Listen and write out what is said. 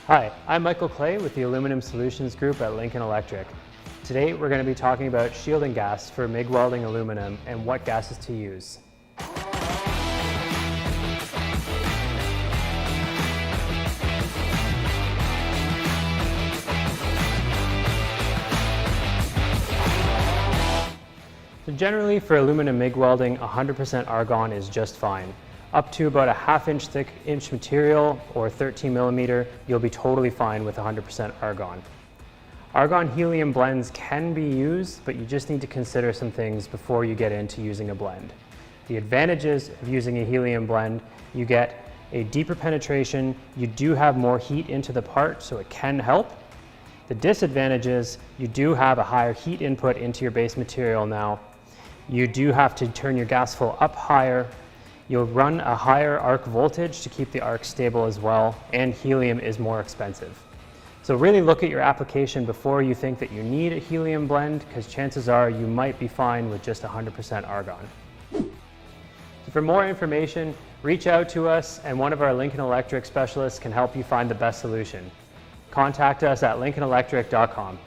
Hi, I'm Michael Clay with the Aluminum Solutions Group at Lincoln Electric. Today we're going to be talking about shielding gas for Mig Welding Aluminum and what gases to use. So generally for aluminum MIG welding, 100% argon is just fine. Up to about a ½ thick material or 13 millimeter, you'll be totally fine with 100% argon. Argon helium blends can be used, but you just need to consider some things before you get into using a blend. The advantages of using a helium blend: you get a deeper penetration, you do have more heat into the part, so it can help. The disadvantages: you do have a higher heat input into your base material now. You do have to turn your gas flow up higher. You'll run a higher arc voltage to keep the arc stable as well, and helium is more expensive. So really look at your application before you think that you need a helium blend, because chances are you might be fine with just 100% argon. So for more information, reach out to us and one of our Lincoln Electric specialists can help you find the best solution. Contact us at lincolnelectric.com.